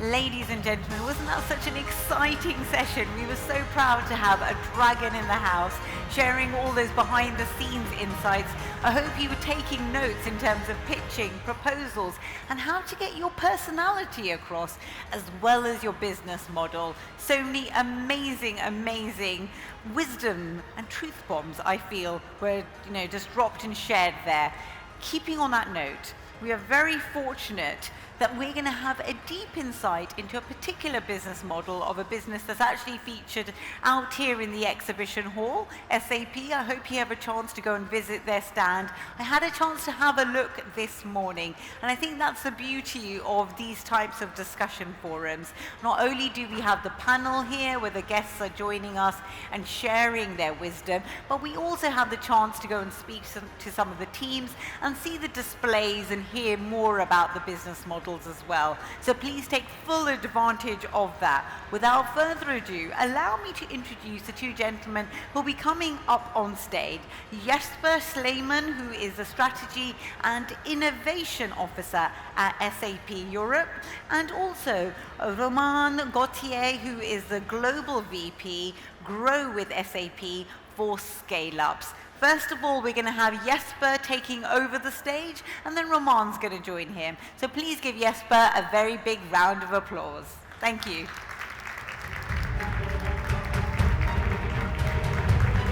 Ladies and gentlemen, wasn't that such an exciting session? We were so proud to have a dragon in the house sharing all those behind the scenes insights. I hope you were taking notes in terms of pitching, proposals, and how to get your personality across, as well as your business model. So many amazing wisdom and truth bombs, I feel, were just dropped and shared there. Keeping on that note, we are very fortunate that we're going to have a deep insight into a particular business model of a business that's actually featured out here in the exhibition hall, SAP. I hope you have a chance to go and visit their stand. I had a chance to have a look this morning, and I think that's the beauty of these types of discussion forums. Not only do we have the panel here where the guests are joining us and sharing their wisdom, but we also have the chance to go and speak to some of the teams and see the displays and hear more about the business models as well. So please take full advantage of that. Without further ado, allow me to introduce the two gentlemen who will be coming up on stage. Jesper Schleimann, who is the Strategy and Innovation Officer at SAP Europe, and also Romain Gauthier, who is the Global VP, Grow with SAP for Scaleups. First of all, we're going to have Jesper taking over the stage, and then Romain's going to join him. So please give Jesper a very big round of applause. Thank you.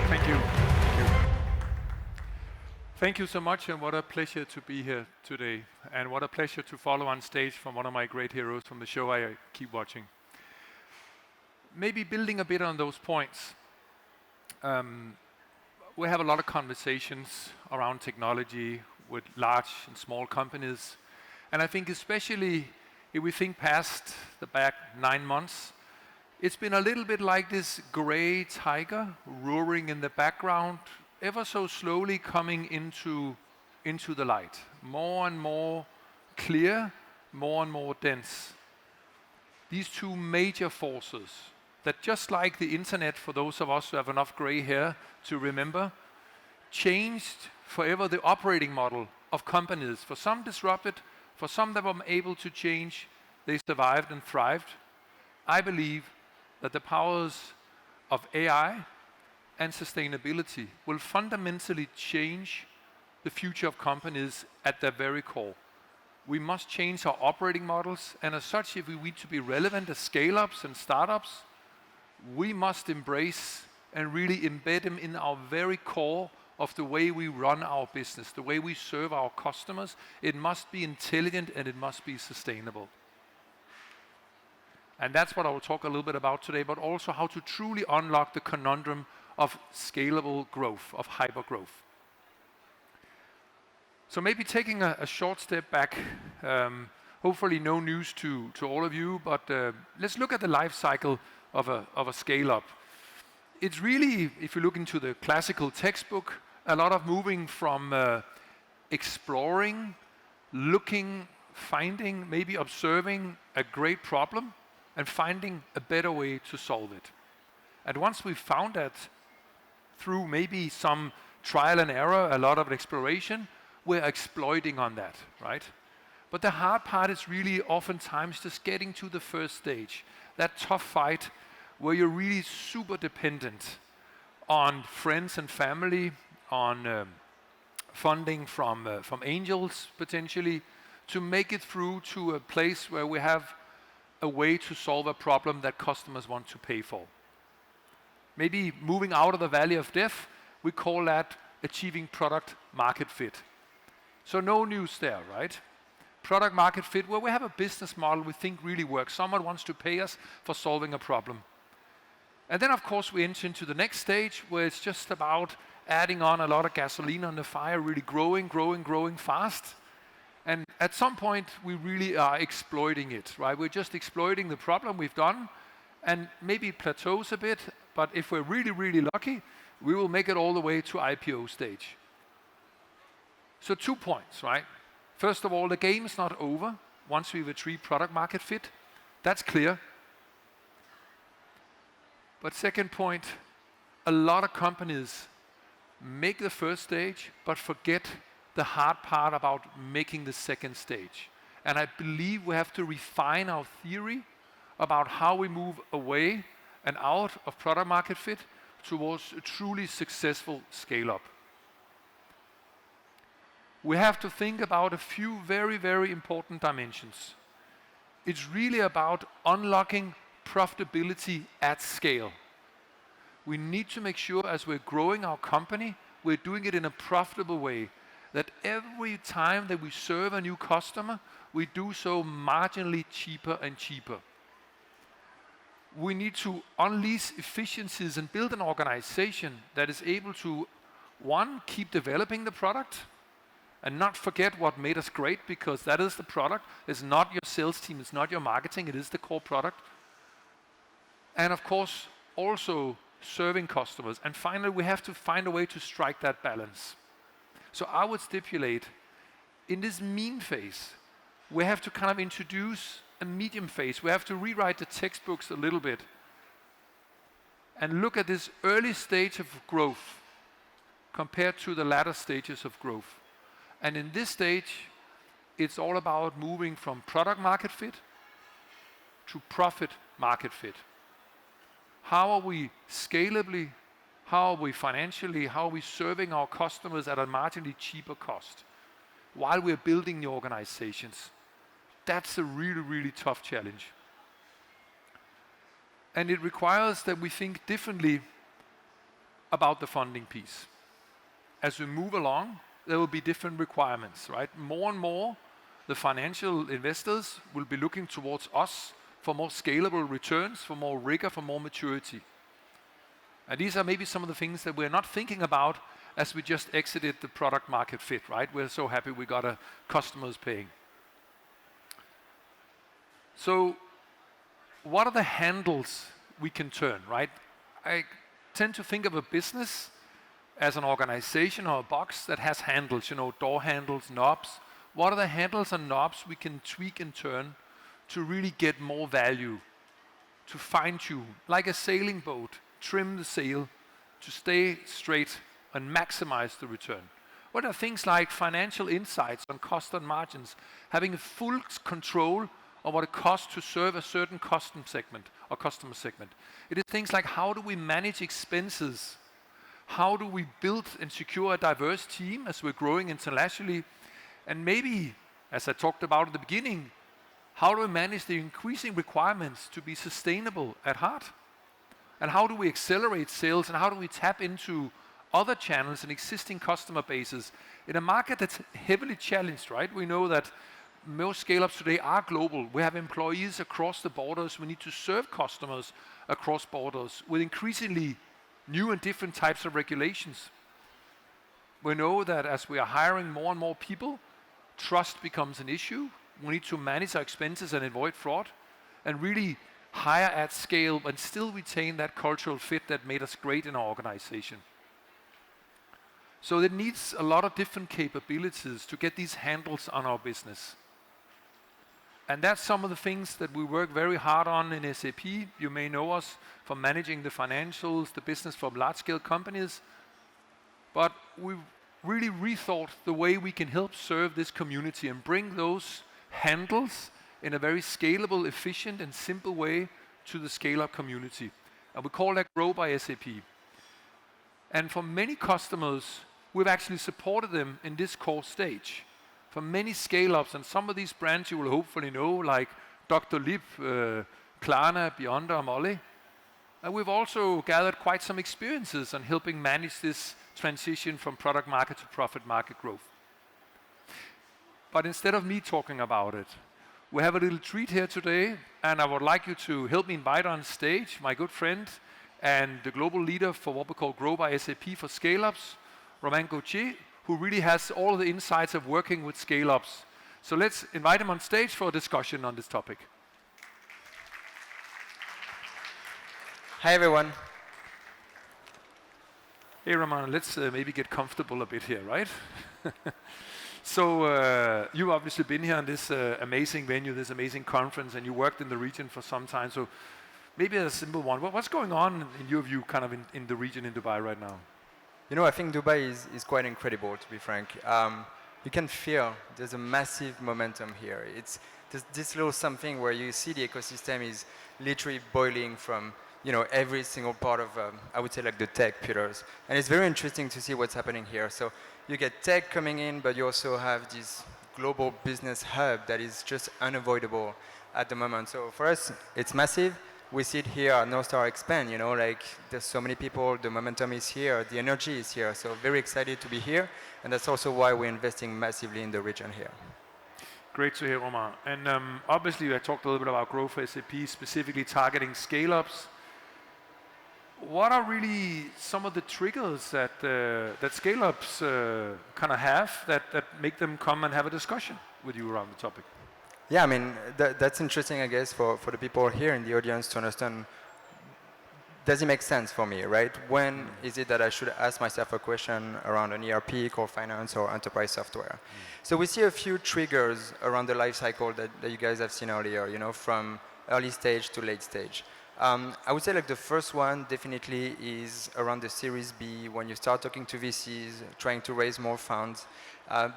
Thank you. Thank you so much, and what a pleasure to be here today, and what a pleasure to follow on stage from one of my great heroes from the show I keep watching. Maybe building a bit on those points. We have a lot of conversations around technology with large and small companies. And I think especially if we think past the back 9 months, it's been a little bit like this gray tiger roaring in the background, ever so slowly coming into the light. More and more clear, more and more dense. These two major forces that, just like the internet, for those of us who have enough gray hair to remember, changed forever the operating model of companies. For some disrupted, for some that were able to change, they survived and thrived. I believe that the powers of AI and sustainability will fundamentally change the future of companies at their very core. We must change our operating models, and as such, if we need to be relevant as scale-ups and startups, we must embrace and really embed them in our very core of the way we run our business, the way we serve our customers. It must be intelligent and it must be sustainable. And that's what I will talk a little bit about today, but also how to truly unlock the conundrum of scalable growth, of hyper growth. So maybe taking a short step back, hopefully no news to all of you, but let's look at the life cycle of a scale-up. It's really, if you look into the classical textbook, a lot of moving from exploring, looking, finding, maybe observing a great problem and finding a better way to solve it. And once we've found that through maybe some trial and error, a lot of exploration, we're exploiting on that, right? But the hard part is really oftentimes just getting to the first stage, that tough fight where you're really super dependent on friends and family, on funding from angels potentially, to make it through to a place where we have a way to solve a problem that customers want to pay for. Maybe moving out of the valley of death, we call that achieving product market fit. So no news there, right? Product market fit, where we have a business model we think really works. Someone wants to pay us for solving a problem. And then of course we enter into the next stage where it's just about adding on a lot of gasoline on the fire, really growing fast. And at some point we really are exploiting it, right? We're just exploiting the problem we've done, and maybe it plateaus a bit, but if we're really lucky, we will make it all the way to IPO stage. So 2 points, right? First of all, the game is not over once we've achieved product market fit. That's clear. But second point, a lot of companies make the first stage, but forget the hard part about making the second stage. And I believe we have to refine our theory about how we move away and out of product market fit towards a truly successful scale-up. We have to think about a few very, very important dimensions. It's really about unlocking profitability at scale. We need to make sure as we're growing our company, we're doing it in a profitable way. That every time that we serve a new customer, we do so marginally cheaper and cheaper. We need to unleash efficiencies and build an organization that is able to, one, keep developing the product and not forget what made us great, because that is the product. It's not your sales team, it's not your marketing, it is the core product. And of course, also serving customers. And finally, we have to find a way to strike that balance. So I would stipulate, in this mean phase, we have to kind of introduce a medium phase. We have to rewrite the textbooks a little bit and look at this early stage of growth compared to the latter stages of growth. And in this stage, it's all about moving from product market fit to profit market fit. How are we scalably, how are we financially, how are we serving our customers at a marginally cheaper cost while we're building the organizations? That's a really, really tough challenge. And it requires that we think differently about the funding piece. As we move along, there will be different requirements, right? More and more, the financial investors will be looking towards us for more scalable returns, for more rigor, for more maturity. And these are maybe some of the things that we're not thinking about as we just exited the product market fit, right? We're so happy we got a customers paying. So what are the handles we can turn, right? I tend to think of a business as an organization or a box that has handles, door handles, knobs. What are the handles and knobs we can tweak and turn to really get more value, to fine tune, like a sailing boat, trim the sail to stay straight and maximize the return? What are things like financial insights on cost and margins, having a full control of what it costs to serve a certain customer segment? It is things like, how do we manage expenses? How do we build and secure a diverse team as we're growing internationally? And maybe, as I talked about at the beginning, how do we manage the increasing requirements to be sustainable at heart? And how do we accelerate sales, and how do we tap into other channels and existing customer bases in a market that's heavily challenged, right? We know that most scale-ups today are global. We have employees across the borders. We need to serve customers across borders with increasingly new and different types of regulations. We know that as we are hiring more and more people, trust becomes an issue. We need to manage our expenses and avoid fraud, and really hire at scale and still retain that cultural fit that made us great in our organization. So it needs a lot of different capabilities to get these handles on our business. And that's some of the things that we work very hard on in SAP. You may know us from managing the financials, the business from large-scale companies. But we've really rethought the way we can help serve this community and bring those handles in a very scalable, efficient, and simple way to the scale-up community. And we call that Grow by SAP. And for many customers, we've actually supported them in this core stage. For many scale-ups, and some of these brands you will hopefully know, like Dr. Lipp, Klarna, Beyonder, Molly. And we've also gathered quite some experiences on helping manage this transition from product market to profit market growth. But instead of me talking about it, we have a little treat here today, and I would like you to help me invite on stage my good friend and the global leader for what we call Grow by SAP for Scaleups, Romain Gauthier, who really has all the insights of working with scale-ups. So let's invite him on stage for a discussion on this topic. Hi everyone. Hey Romain, let's maybe get comfortable a bit here, right? So you've obviously been here on this amazing venue, this amazing conference, and you worked in the region for some time. So maybe a simple one. What's going on in your view kind of in the region in Dubai right now? You know, I think Dubai is quite incredible, to be frank. you can feel there's a massive momentum here. It's this little something where you see the ecosystem is literally boiling from every single part of I would say like the tech pillars, and it's very interesting to see what's happening here. So you get tech coming in, but you also have this global business hub that is just unavoidable at the moment. So for us, it's massive. We see it here at North Star expand, like there's so many people, the momentum is here, the energy is here. So very excited to be here. And that's also why we're investing massively in the region here. Great to hear, Romain. And obviously, I talked a little bit about growth for SAP, specifically targeting scale-ups. What are really some of the triggers that scale-ups kind of have that make them come and have a discussion with you around the topic? Yeah, I mean, that's interesting, I guess, for the people here in the audience to understand, does it make sense for me, right? When is it that I should ask myself a question around an ERP, core finance, or enterprise software? So we see a few triggers around the life cycle that you guys have seen earlier, from early stage to late stage. I would say like the first one definitely is around the Series B, when you start talking to VCs, trying to raise more funds.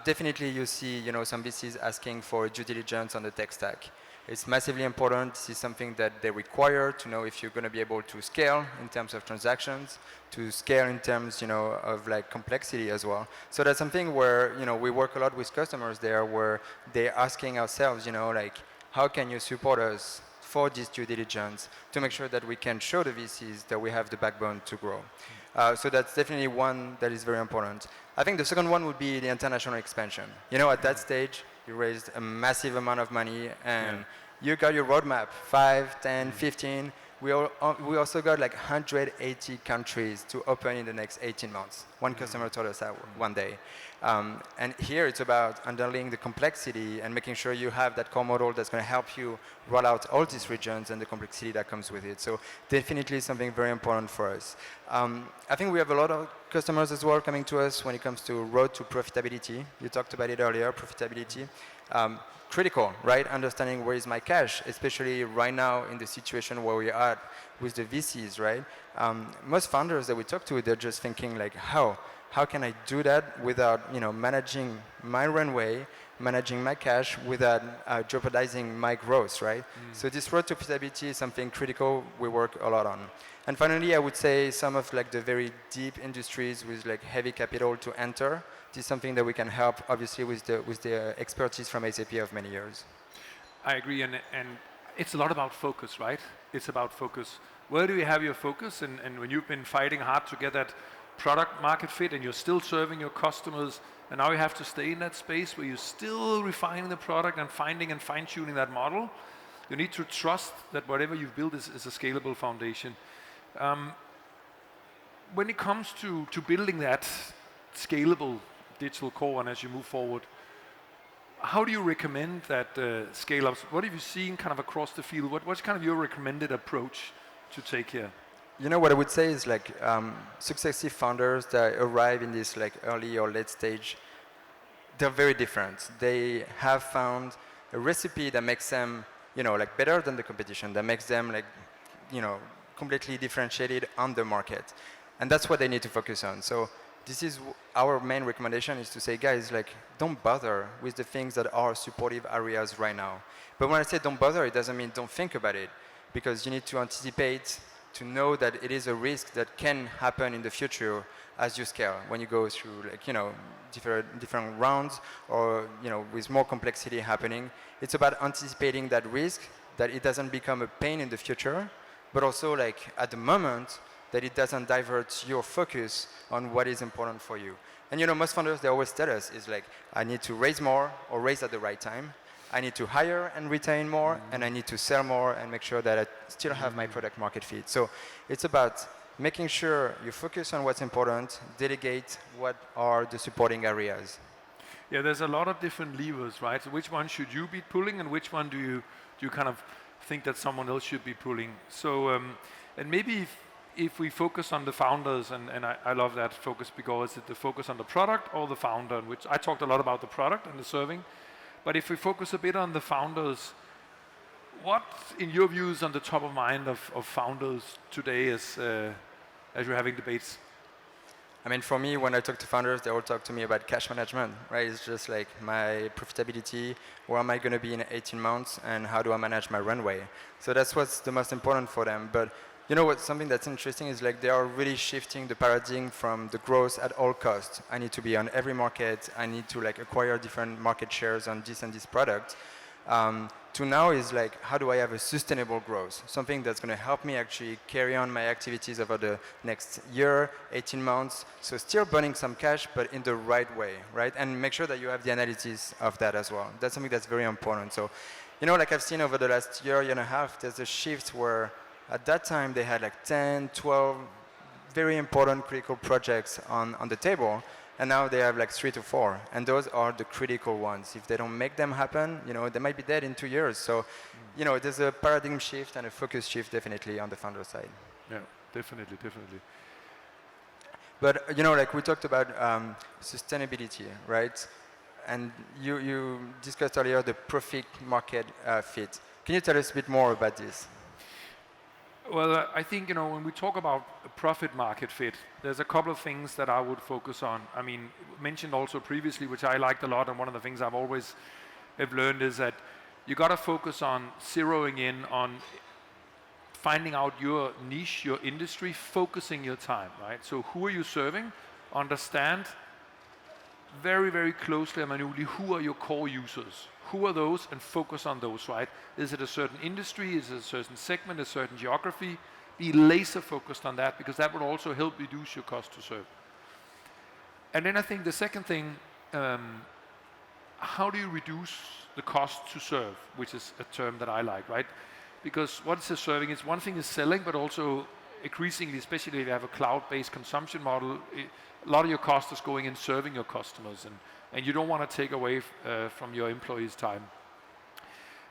Definitely you see some VCs asking for due diligence on the tech stack. It's massively important. This is something that they require to know if you're going to be able to scale in terms of transactions, to scale in terms of like complexity as well. So that's something where we work a lot with customers there, where they're asking ourselves, like, how can you support us for this due diligence to make sure that we can show the VCs that we have the backbone to grow. So that's definitely one that is very important. I think the second one would be the international expansion. At that stage, you raised a massive amount of money and you got your roadmap, 5, 10, 15. We also got like 180 countries to open in the next 18 months. One customer told us that one day. And here it's about underlying the complexity and making sure you have that core model that's going to help you roll out all these regions and the complexity that comes with it. So definitely something very important for us. I think we have a lot of customers as well coming to us when it comes to road to profitability. You talked about it earlier, profitability. Critical, right? Understanding where is my cash, especially right now in the situation where we are with the VCs, right? Most founders that we talk to, they're just thinking like, how can I do that without managing my runway, managing my cash without jeopardizing my growth, right? So this road to profitability is something critical we work a lot on. And finally, I would say some of like the very deep industries with like heavy capital to enter. This is something that we can help, obviously, with the expertise from SAP of many years. I agree, and it's a lot about focus, right? It's about focus. Where do you have your focus? And when you've been fighting hard to get that product market fit and you're still serving your customers, and now you have to stay in that space where you're still refining the product and finding and fine-tuning that model, you need to trust that whatever you've built is a scalable foundation. When it comes to building that scalable digital core and as you move forward, how do you recommend that scale-ups? What have you seen kind of across the field? What's kind of your recommended approach to take here? What I would say is like successive founders that arrive in this like early or late stage, they're very different. They have found a recipe that makes them, like better than the competition, that makes them like, completely differentiated on the market. And that's what they need to focus on. So this is our main recommendation, is to say, guys, like, don't bother with the things that are supportive areas right now. But when I say don't bother, it doesn't mean don't think about it, because you need to anticipate, to know that it is a risk that can happen in the future as you scale, when you go through like, different rounds or, with more complexity happening. It's about anticipating that risk, that it doesn't become a pain in the future, but also like at the moment, that it doesn't divert your focus on what is important for you. And most founders, they always tell us is like, I need to raise more or raise at the right time. I need to hire and retain more, and I need to sell more and make sure that I still have my product market fit. So it's about making sure you focus on what's important, delegate what are the supporting areas. Yeah, there's a lot of different levers, right? So which one should you be pulling, and which one do you kind of think that someone else should be pulling? So, and maybe if we focus on the founders, and I love that focus, because it's the focus on the product or the founder, which I talked a lot about the product and the serving. But if we focus a bit on the founders, what, in your view, is on the top of mind of founders today as you're having debates? I mean, for me, when I talk to founders, they all talk to me about cash management, right? It's just like my profitability, where am I going to be in 18 months, and how do I manage my runway? So that's what's the most important for them. But you know what? Something that's interesting is like they are really shifting the paradigm from the growth at all costs. I need to be on every market. I need to like acquire different market shares on this and this product. To now is like, how do I have a sustainable growth? Something that's going to help me actually carry on my activities over the next year, 18 months. So still burning some cash, but in the right way, right? And make sure that you have the analysis of that as well. That's something that's very important. So, you know, like I've seen over the last year and a half, there's a shift where at that time they had like 10, 12 very important critical projects on the table. And now they have like 3 to 4, and those are the critical ones. If they don't make them happen, you know, they might be dead in 2 years. So, you know, there's a paradigm shift and a focus shift definitely on the founder side. Yeah, definitely. But, you know, like we talked about sustainability, right? And you discussed earlier the profit market fit. Can you tell us a bit more about this? Well, I think, you know, when we talk about a profit market fit, there's a couple of things that I would focus on. I mean, mentioned also previously, which I liked a lot, and one of the things I've always have learned is that you got to focus on zeroing in on finding out your niche, your industry, focusing your time, right? So who are you serving? Understand very, very closely and minutely who are your core users. Who are those, and focus on those, right? Is it a certain industry? Is it a certain segment, a certain geography? Be laser focused on that, because that will also help reduce your cost to serve. And then I think the second thing, how do you reduce the cost to serve, which is a term that I like, right? Because what is serving is one thing is selling, but also increasingly, especially if you have a cloud-based consumption model, a lot of your cost is going in serving your customers, and you don't want to take away from your employees' time.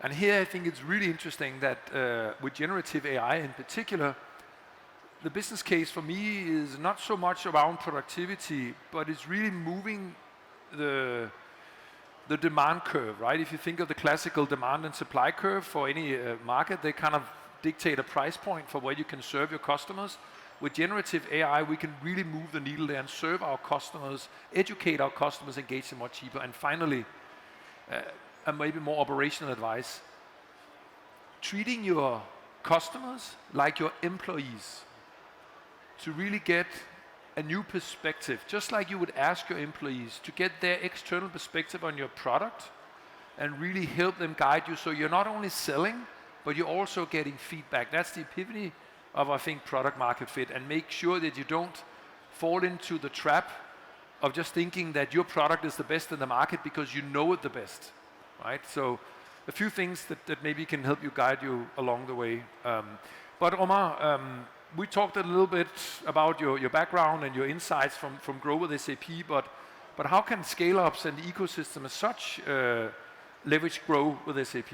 And here I think it's really interesting that with generative AI in particular, the business case for me is not so much around productivity, but it's really moving the demand curve, right? If you think of the classical demand and supply curve for any market, they kind of dictate a price point for where you can serve your customers. With generative AI, we can really move the needle there and serve our customers, educate our customers, engage them more cheaper. And finally, and maybe more operational advice, treating your customers like your employees to really get a new perspective, just like you would ask your employees to get their external perspective on your product and really help them guide you, so you're not only selling, but you're also getting feedback. That's the epiphany of, I think, product market fit, and make sure that you don't fall into the trap of just thinking that your product is the best in the market because you know it the best, right? So a few things that maybe can help you, guide you along the way. But Romain, we talked a little bit about your background and your insights from Grow with SAP, but how can Scaleups and the ecosystem as such leverage Grow with SAP?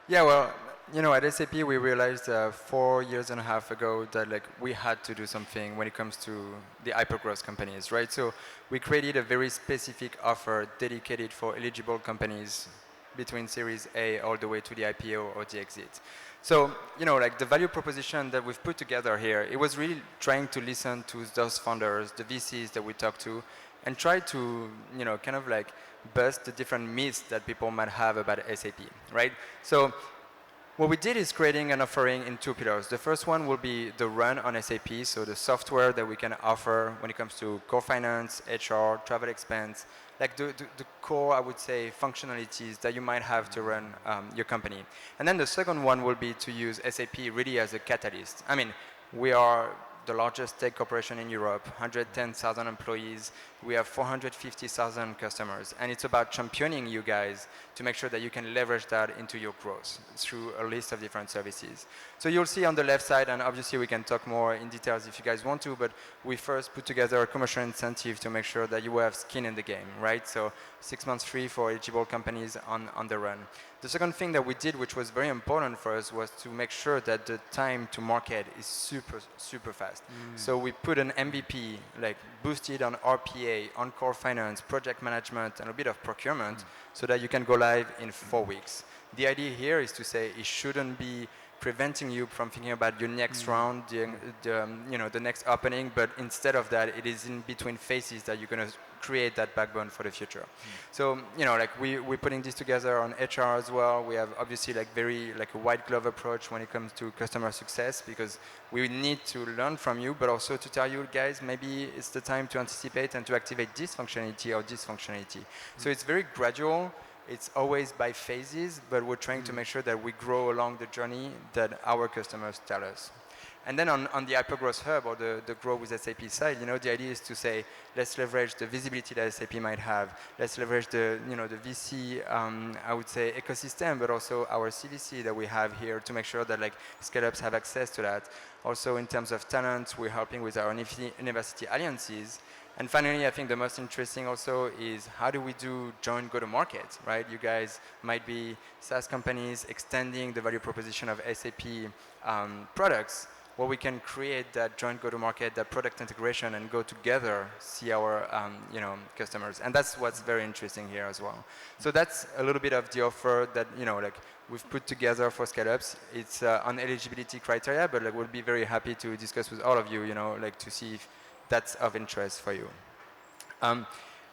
Yeah, well, you know, at SAP we realized 4 years and a half ago that like we had to do something when it comes to the hypergrowth companies, right? So we created a very specific offer dedicated for eligible companies between Series A all the way to the IPO or the exit. So, you know, like the value proposition that we've put together here, it was really trying to listen to those founders, the VCs that we talked to, and try to, you know, kind of like bust the different myths that people might have about SAP, right? So what we did is creating an offering in 2 pillars. The first one will be the run on SAP, so the software that we can offer when it comes to core finance, HR, travel expense, like the core, I would say, functionalities that you might have to run your company. And then the second one will be to use SAP really as a catalyst. I mean, we are the largest tech corporation in Europe, 110,000 employees. We have 450,000 customers. And it's about championing you guys to make sure that you can leverage that into your growth through a list of different services. So you'll see on the left side, and obviously we can talk more in details if you guys want to, but we first put together a commercial incentive to make sure that you have skin in the game, right? So 6 months free for eligible companies on the run. The second thing that we did, which was very important for us, was to make sure that the time to market is super, super fast. So we put an MVP, like boosted on RPA, on core finance, project management, and a bit of procurement, so that you can go live in 4 weeks. The idea here is to say it shouldn't be preventing you from thinking about your next round, the next opening. But instead of that, it is in between phases that you're going to create that backbone for the future. So, we're putting this together on HR as well. We have obviously a white glove approach when it comes to customer success, because we need to learn from you, but also to tell you guys, maybe it's the time to anticipate and to activate this functionality or this functionality. So it's very gradual. It's always by phases, but we're trying to make sure that we grow along the journey that our customers tell us. And then on the Hypergrowth Hub or the Grow with SAP side, the idea is to say, let's leverage the visibility that SAP might have. Let's leverage the VC, I would say, ecosystem, but also our CVC that we have here to make sure that Scaleups have access to that. Also, in terms of talent, we're helping with our university alliances. And finally, I think the most interesting also is how do we do joint go-to-market, right? You guys might be SaaS companies extending the value proposition of SAP products, where we can create that joint go-to-market, that product integration, and go together, see our customers. And that's what's very interesting here as well. So that's a little bit of the offer that we've put together for Scaleups. It's on eligibility criteria, but we'll be very happy to discuss with all of you, to see if that's of interest for you.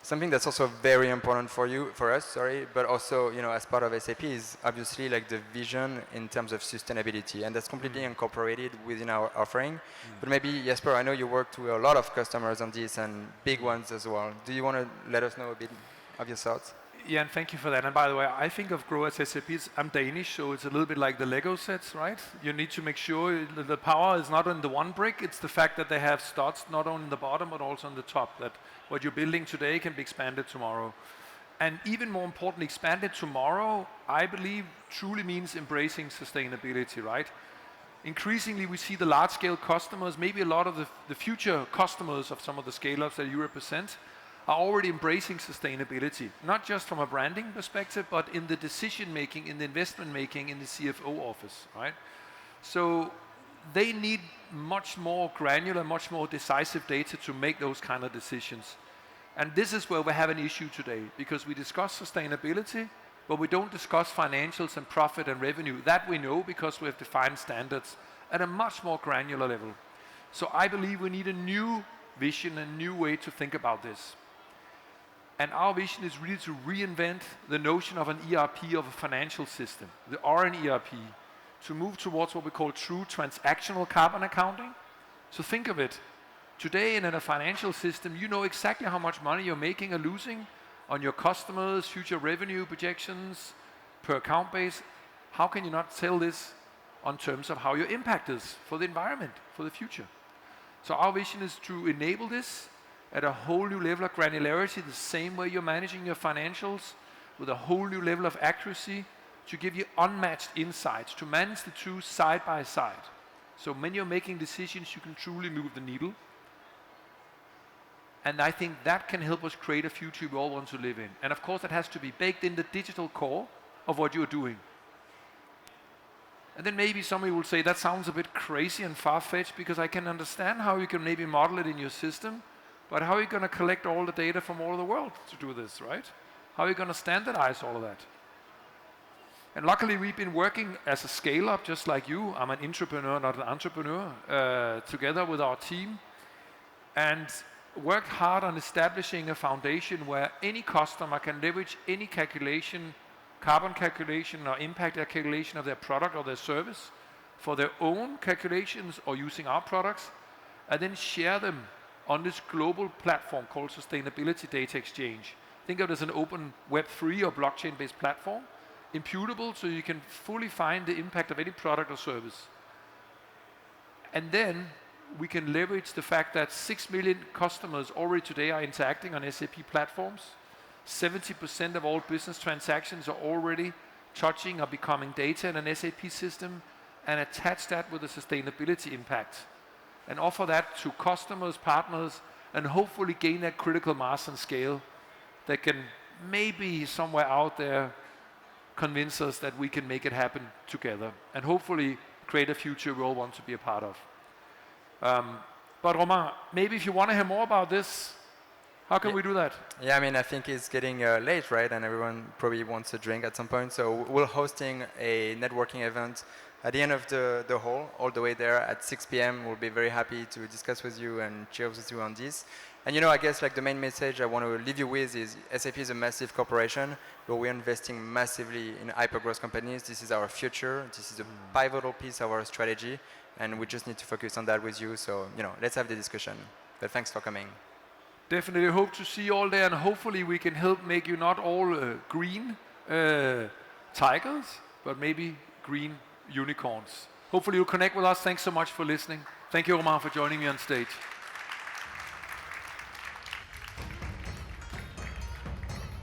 Something that's also very important for us, but also, as part of SAP is obviously the vision in terms of sustainability, and that's completely incorporated within our offering. But maybe, Jesper, I know you worked with a lot of customers on this and big ones as well. Do you want to let us know a bit of your thoughts? Yeah, and thank you for that. And by the way, I think of Grow as SAP, I'm Danish, so it's a little bit like the Lego sets, right? You need to make sure the power is not on the one brick, it's the fact that they have studs not only in the bottom, but also on the top, that what you're building today can be expanded tomorrow. And even more importantly, expanded tomorrow, I believe, truly means embracing sustainability, right? Increasingly, we see the large-scale customers, maybe a lot of the future customers of some of the scale-ups that you represent, are already embracing sustainability, not just from a branding perspective, but in the decision-making, in the investment-making, in the CFO office, right? So they need much more granular, much more decisive data to make those kind of decisions. And this is where we have an issue today, because we discuss sustainability, but we don't discuss financials and profit and revenue. That we know because we have defined standards at a much more granular level. So I believe we need a new vision, a new way to think about this. And our vision is really to reinvent the notion of an ERP, of a financial system, or an ERP, to move towards what we call true transactional carbon accounting. So think of it. Today in a financial system, you know exactly how much money you're making or losing on your customers, future revenue projections, per account base. How can you not tell this on terms of how your impact is for the environment, for the future? So our vision is to enable this at a whole new level of granularity, the same way you're managing your financials, with a whole new level of accuracy, to give you unmatched insights, to manage the two side by side. So when you're making decisions, you can truly move the needle. And I think that can help us create a future we all want to live in. And of course, that has to be baked in the digital core of what you're doing. And then maybe somebody will say, that sounds a bit crazy and far-fetched, because I can understand how you can maybe model it in your system. But how are you going to collect all the data from all over the world to do this, right? How are you going to standardize all of that? And luckily, we've been working as a scale-up, just like you. I'm an entrepreneur, not an entrepreneur, together with our team, and worked hard on establishing a foundation where any customer can leverage any calculation, carbon calculation or impact calculation of their product or their service for their own calculations or using our products, and then share them on this global platform called Sustainability Data Exchange. Think of it as an open Web3 or blockchain-based platform, imputable, so you can fully find the impact of any product or service. And then we can leverage the fact that 6 million customers already today are interacting on SAP platforms. 70% of all business transactions are already touching or becoming data in an SAP system, and attach that with a sustainability impact. And offer that to customers, partners, and hopefully gain that critical mass and scale that can maybe somewhere out there convince us that we can make it happen together, and hopefully create a future we all want to be a part of. But Romain, maybe if you want to hear more about this, how can we do that? Yeah, I mean, I think it's getting late, right? And everyone probably wants a drink at some point. So we're hosting a networking event at the end of the hall, all the way there at 6 p.m. We'll be very happy to discuss with you and cheers with you on this. And you know, I guess like the main message I want to leave you with is SAP is a massive corporation, but we're investing massively in hyper-growth companies. This is our future. This is a pivotal piece of our strategy, and we just need to focus on that with you. So, you know, let's have the discussion. But thanks for coming. Definitely hope to see you all there, and hopefully we can help make you not all green tigers, but maybe green unicorns. Hopefully you'll connect with us. Thanks so much for listening. Thank you, Romain, for joining me on stage.